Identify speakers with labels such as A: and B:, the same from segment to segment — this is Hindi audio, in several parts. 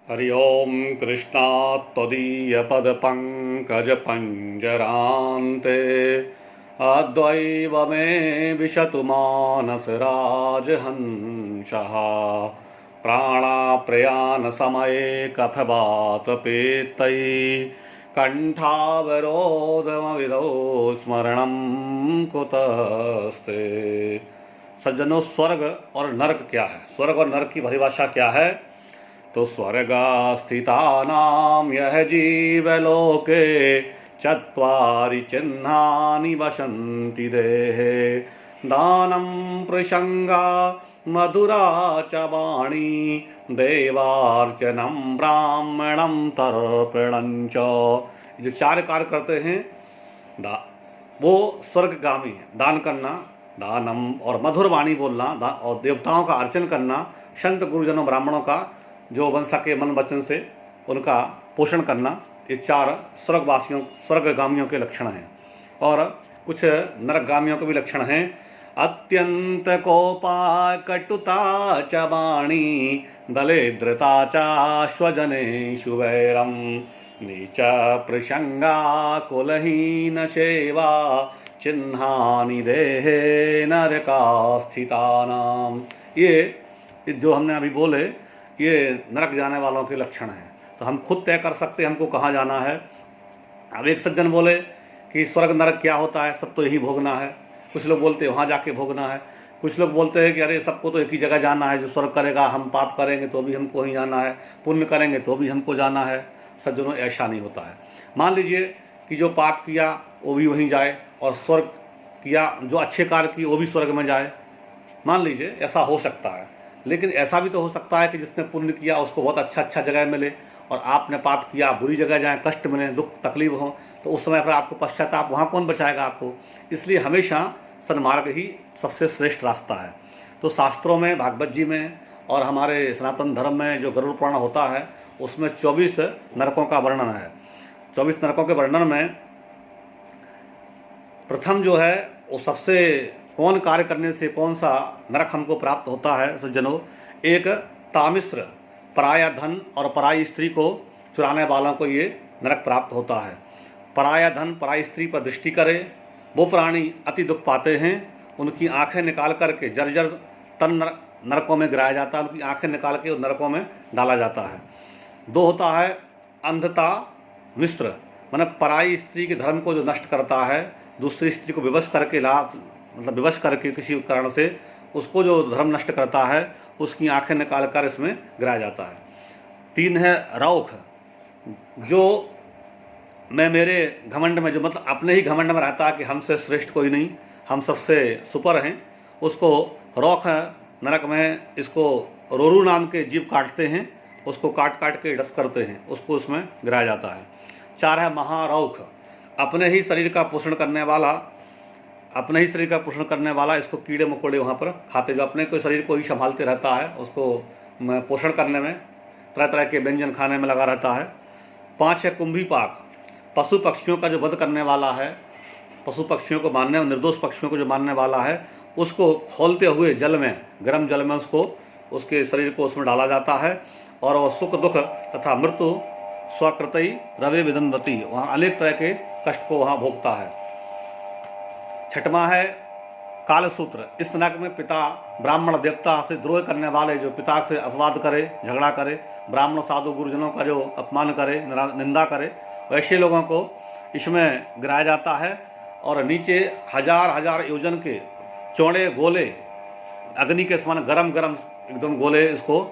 A: हरि ओं कृष्णात् त्वदीयपदपङ्कजपञ्जरान्ते अद्वैव मे विशतु मानसराजहंसः प्राणाप्रयाणसमये कथवातपेत्तैः कण्ठावरोधमविदो स्मरणं कुतस्ते। सज्जनों, स्वर्ग और नरक क्या है? स्वर्ग और नरक की परिभाषा क्या है? तो स्वर्गास्थितानां यह जीवलोके चत्वारि चिह्नानि वसन्ति देहे दानं प्रसंगा मधुरा च वाणी देवार्चनं ब्राह्मणं तर्पणं च। जो चार कार्य करते हैं वो स्वर्गगामी है। दान करना, दानम और मधुर वाणी बोलना और देवताओं का अर्चन करना, संत गुरुजनों ब्राह्मणों का जो बन सके मन वचन से उनका पोषण करना, ये चार स्वर्गगामियों के लक्षण हैं। और कुछ नरकगामियों के भी लक्षण हैं। अत्यंत कोपा कटुता च वाणी दलेद्रता च स्वजनेषु वैरम नीच प्रसंगा कुलहीन सेवा चिन्हानि देहे नरकास्थितानाम। ये जो हमने अभी बोले ये नरक जाने वालों के लक्षण हैं। तो हम खुद तय कर सकते हैं हमको कहाँ जाना है। अब एक सज्जन बोले कि स्वर्ग नरक क्या होता है, सब तो यही भोगना है। कुछ लोग बोलते हैं वहाँ जाके भोगना है। कुछ लोग बोलते हैं कि अरे सबको तो एक ही जगह जाना है, जो स्वर्ग करेगा, हम पाप करेंगे तो भी हमको ही जाना है, पुण्य करेंगे तो भी हमको जाना है। सज्जनों, ऐसा नहीं होता है। मान लीजिए कि जो पाप किया वो भी वहीं जाए और स्वर्ग किया, जो अच्छे कार्य किए वो भी स्वर्ग में जाए। मान लीजिए ऐसा हो सकता है। लेकिन ऐसा भी तो हो सकता है कि जिसने पुण्य किया उसको बहुत अच्छा जगह मिले और आपने पाप किया बुरी जगह जाए, कष्ट मिले, दुख तकलीफ हो, तो उस समय पर आपको पश्चाताप, वहाँ कौन बचाएगा आपको? इसलिए हमेशा सन्मार्ग ही सबसे श्रेष्ठ रास्ता है। तो शास्त्रों में, भागवत जी में और हमारे सनातन धर्म में जो गरुड़ पुराण होता है उसमें 24 नरकों का वर्णन है। 24 नरकों के वर्णन में प्रथम जो है वो सबसे कौन कार्य करने से कौन सा नरक हमको प्राप्त होता है सज्जनों? एक तामिश्र, पराया धन और पराई स्त्री को चुराने वालों को ये नरक प्राप्त होता है। पराया धन, पराई स्त्री पर दृष्टि करे, वो प्राणी अति दुख पाते हैं। उनकी आंखें निकाल करके जर्जर तन नरकों में गिराया जाता है, उनकी आंखें निकाल के नरकों में डाला जाता है। दो होता है अंधता मिश्र, मतलब पराई स्त्री के धर्म को जो नष्ट करता है, दूसरी स्त्री को विवश करके विवश करके किसी कारण से उसको जो धर्म नष्ट करता है उसकी आंखें निकाल कर इसमें गिराया जाता है। 3 है रौख, जो मैं मेरे घमंड में, जो मतलब अपने ही घमंड में रहता है कि हमसे श्रेष्ठ कोई नहीं, हम सबसे सुपर हैं, उसको रौख नरक में इसको रोरू नाम के जीव काटते हैं, उसको काट काट के डस करते हैं, उसको उसमें गिराया जाता है। 4 है महारौख, अपने ही शरीर का पोषण करने वाला, इसको कीड़े मकोड़े वहाँ पर खाते, जो अपने को शरीर को ही संभालते रहता है, उसको पोषण करने में तरह तरह के व्यंजन खाने में लगा रहता है। 5 है कुंभीपाक, पशु पक्षियों का जो वध करने वाला है, पशु पक्षियों को मारने और निर्दोष पक्षियों को जो मारने वाला है, उसको खोलते हुए जल में, गर्म जल में उसको, उसके शरीर को उसमें डाला जाता है और वह सुख दुख तथा मृत्यु स्वकृतई रवे विदन्वती, वहाँ अनेक तरह के कष्ट को वहाँ भोगता है। 6वां है कालसूत्र, इस नरक में पिता ब्राह्मण देवता से द्रोह करने वाले, जो पिता से अपवाद करे, झगड़ा करे, ब्राह्मण साधु गुरुजनों का जो अपमान करे, निंदा करे, वैसे लोगों को इसमें गिराया जाता है। और नीचे 1000 योजन के चौड़े गोले, अग्नि के समान गरम एकदम गोले इसको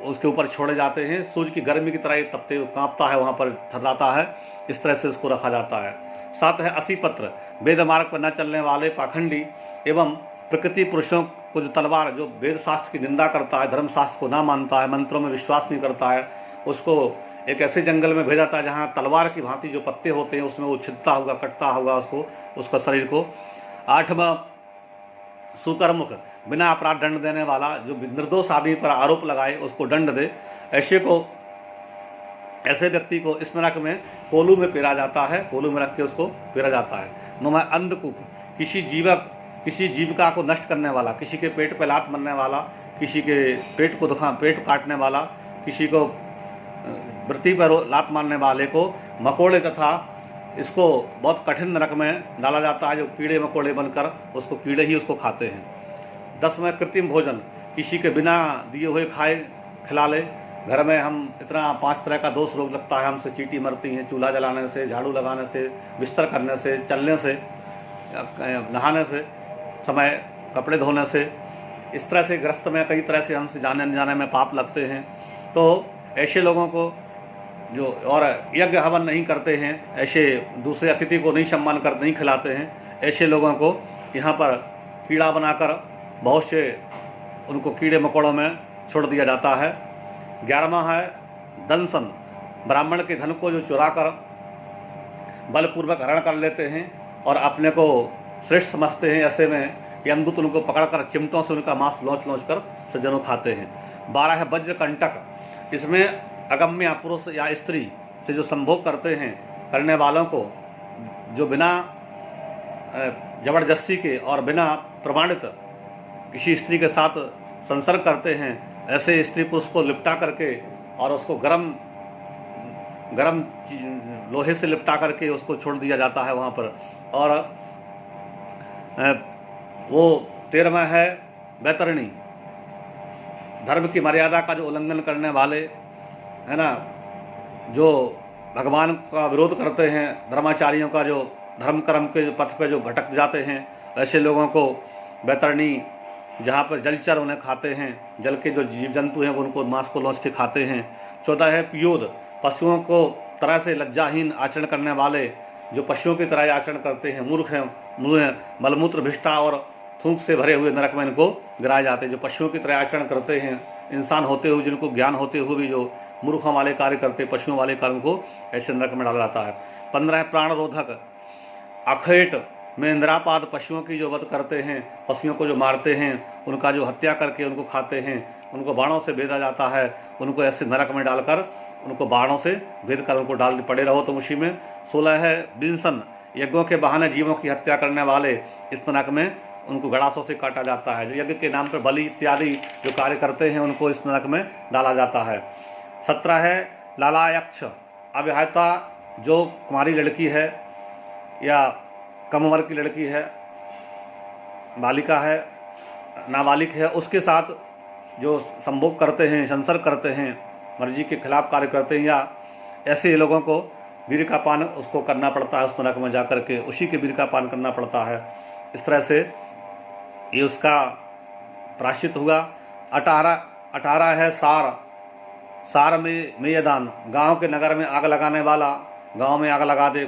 A: उसके ऊपर छोड़े जाते हैं। सूर्य की गर्मी की तरह ये तपते कांपता है, वहाँ पर थर्राता है, इस तरह से इसको रखा जाता है। 7 है असीपत्र, वेद मार्ग पर न चलने वाले पाखंडी एवं प्रकृति पुरुषों को जो तलवार, जो वेद शास्त्र की निंदा करता है, धर्म शास्त्र को ना मानता है, मंत्रों में विश्वास नहीं करता है, उसको एक ऐसे जंगल में भेजा जाता है जहाँ तलवार की भांति जो पत्ते होते हैं उसमें वो छिदता होगा, कटता होगा उसका शरीर को। 8वां सुकर्मुख, बिना अपराध दंड देने वाला, जो निर्दोष आदमी पर आरोप लगाए उसको दंड दे, ऐसे व्यक्ति को इस नरक में कोलू में पेरा जाता है, कोलू में रख के उसको पेरा जाता है। 9वां अंधकूप, किसी जीविका को नष्ट करने वाला, किसी के पेट पे लात मारने वाला, किसी के पेट काटने वाला, किसी को वृत्ति पर लात मारने वाले को मकोड़े तथा इसको बहुत कठिन नरक में डाला जाता है, जो कीड़े मकोड़े बनकर उसको कीड़े ही उसको खाते हैं। 10वां कृत्रिम भोजन, किसी के बिना दिए हुए खाए खिला ले। घर में हम इतना 5 तरह का दोष रोग लगता है, हमसे चींटी मरती हैं, चूल्हा जलाने से, झाड़ू लगाने से, बिस्तर करने से, चलने से, नहाने से, समय कपड़े धोने से, इस तरह से ग्रस्त में कई तरह से हमसे जाने अनजाने में पाप लगते हैं। तो ऐसे लोगों को जो और यज्ञ हवन नहीं करते हैं, ऐसे दूसरे अतिथि को नहीं सम्मान कर नहीं खिलाते हैं, ऐसे लोगों को यहाँ पर कीड़ा बनाकर बहुत से उनको कीड़े मकोड़ों में छोड़ दिया जाता है। 11वां है दंसन, ब्राह्मण के धन को जो चुरा कर बलपूर्वक हरण कर लेते हैं और अपने को श्रेष्ठ समझते हैं, ऐसे में यमदूत उनको पकड़कर चिमटों से उनका मांस लौच लौच कर सज्जनों खाते हैं। 12 है वज्र कंटक, इसमें अगम्य पुरुष या स्त्री से जो संभोग करते हैं करने वालों को, जो बिना जबरदस्ती के और बिना प्रमाणित किसी स्त्री के साथ संसर्ग करते हैं, ऐसे स्त्री पुरुष को लिपटा करके और उसको गरम लोहे से लिपटा करके उसको छोड़ दिया जाता है वहाँ पर। और वो 13वां है बैतरणी, धर्म की मर्यादा का जो उल्लंघन करने वाले है ना, जो भगवान का विरोध करते हैं, धर्माचार्यों का जो धर्म कर्म के पथ पे जो भटक जाते हैं, ऐसे लोगों को बैतरणी, जहाँ पर जलचर उन्हें खाते हैं, जल के जो जीव जंतु हैं वो उनको मांस को लौच के खाते हैं। 14 है पियोद, पशुओं को तरह से लज्जाहीन आचरण करने वाले, जो पशुओं की तरह आचरण करते हैं, मूर्ख हैं, मलमूत्र भिष्टा और थूक से भरे हुए नरक में इनको गिराए जाते हैं। जो पशुओं की तरह आचरण करते हैं, इंसान होते हुए जिनको ज्ञान होते हुए भी जो मूर्खों वाले कार्य करते, पशुओं वाले कार्यों को ऐसे नरक में डाला जाता है। 15 है प्राण रोधक, अखेट में इंद्रापाद पशुओं की जो वध करते हैं, पशुओं को जो मारते हैं, उनका जो हत्या करके उनको खाते हैं, उनको बाणों से भेजा जाता है, उनको ऐसे नरक में डालकर उनको बाणों से भेद कर उनको डाल पड़े रहो तुम उसी में। 16 है बिंसन, यज्ञों के बहाने जीवों की हत्या करने वाले, इस नरक में उनको गड़ासों से काटा जाता है। जो यज्ञ के नाम पर बलि इत्यादि जो कार्य करते हैं उनको इस नरक में डाला जाता है। 17 है लालायक्ष, अविवाहिता जो कुमारी लड़की है या कम उम्र की लड़की है, बालिका है, नाबालिग है, उसके साथ जो संभोग करते हैं, संसर्ग करते हैं, मर्जी के खिलाफ कार्य करते हैं, या ऐसे लोगों को वीर का पान उसको करना पड़ता है, उस नरक में जाकर के उसी के वीर का पान करना पड़ता है। इस तरह से ये उसका प्रायश्चित हुआ। 18 है सार में मेयदान, गांव के नगर में आग लगाने वाला, गांव में आग लगा दे,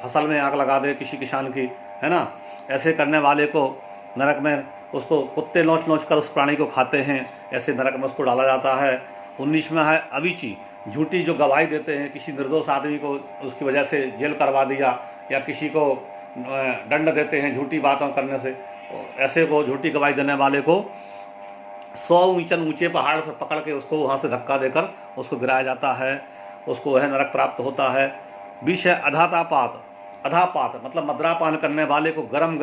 A: फसल में आग लगा दे किसी किसान की, है ना, ऐसे करने वाले को नरक में उसको कुत्ते नोच नोच कर उस प्राणी को खाते हैं, ऐसे नरक में उसको डाला जाता है। 19वां है अविची, झूठी जो गवाही देते हैं, किसी निर्दोष आदमी को उसकी वजह से जेल करवा दिया या किसी को दंड देते हैं झूठी बातों करने से, ऐसे को झूठी गवाही देने वाले को 100 ऊंचे पहाड़ से पकड़ के उसको वहाँ से धक्का देकर उसको गिराया जाता है, उसको वह नरक प्राप्त होता है। 20 है अधापात मतलब मद्रापान करने वाले को गरम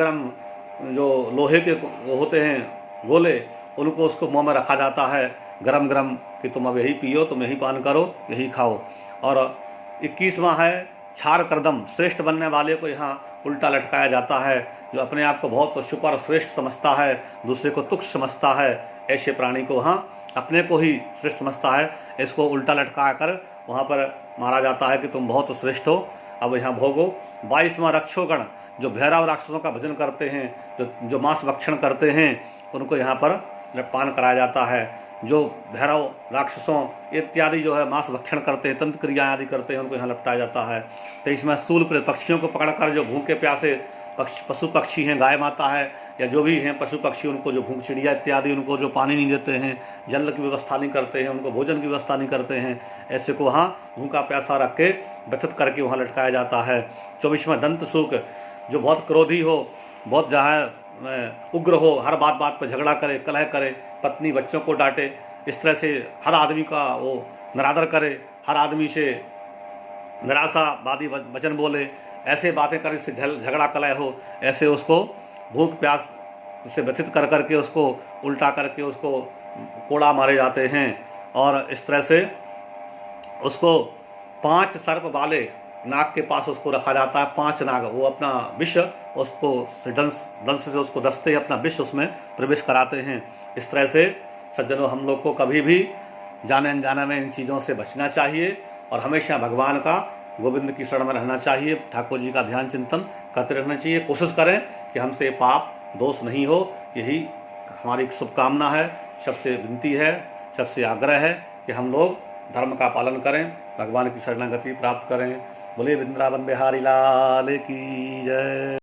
A: जो लोहे के वो होते हैं गोले, उनको उसको मुँह में रखा जाता है गरम कि तुम अब यही पियो, तुम यही पान करो, यही खाओ। और 21वां है छार करदम, श्रेष्ठ बनने वाले को यहाँ उल्टा लटकाया जाता है, जो अपने आप को बहुत सुपर श्रेष्ठ समझता है, दूसरे को तुच्छ समझता है, ऐसे प्राणी को वहाँ अपने को ही श्रेष्ठ समझता है, इसको उल्टा लटका कर वहाँ पर मारा जाता है कि तुम बहुत श्रेष्ठ हो, अब यहाँ भोगो। 22वां रक्षोगण, जो भैरव राक्षसों का भजन करते हैं, जो मांस भक्षण करते हैं, उनको यहाँ पर पान कराया जाता है। जो भैरव राक्षसों इत्यादि जो है मांस भक्षण करते हैं, तंत्र क्रिया आदि करते हैं, उनको यहाँ लपटाया जाता है। 23वां स्थूल प्रेत, पक्षियों को पकड़कर जो भूखे प्यासे पशु पक्षी हैं, गाय माता है या जो भी हैं पशु पक्षी, उनको जो भूख चिड़िया इत्यादि उनको जो पानी नहीं देते हैं, जल की व्यवस्था नहीं करते हैं, उनको भोजन की व्यवस्था नहीं करते हैं, ऐसे को वहाँ भूखा प्यासा रख के व्यथित करके वहाँ लटकाया जाता है। 24वां दंत सूक, जो बहुत क्रोधी हो, बहुत जहाँ उग्र हो, हर बात पर झगड़ा करे, कलह करे, पत्नी बच्चों को डांटे, इस तरह से हर आदमी का वो निरादर करे, हर आदमी से निराशावादी वचन बोले, ऐसे बातें करे, इससे झगड़ा कलह हो, ऐसे उसको भूख प्यास से व्यथित कर करके उसको उल्टा करके उसको कोड़ा मारे जाते हैं। और इस तरह से उसको 5 सर्प वाले नाग के पास उसको रखा जाता है। 5 नाग, वो अपना विष उसको दंश से उसको दसते ही अपना विष उसमें प्रवेश कराते हैं। इस तरह से सज्जनों, हम लोग को कभी भी जाने अनजाने में इन चीज़ों से बचना चाहिए और हमेशा भगवान का, गोविंद की शरण में रहना चाहिए। ठाकुर जी का ध्यान चिंतन करते रहना चाहिए। कोशिश करें कि हमसे पाप दोष नहीं हो, यही हमारी शुभकामना है। सबसे विनती है, सबसे आग्रह है कि हम लोग धर्म का पालन करें, भगवान की शरणागति प्राप्त करें। बोले वृंदावन बिहारी लाल की जय।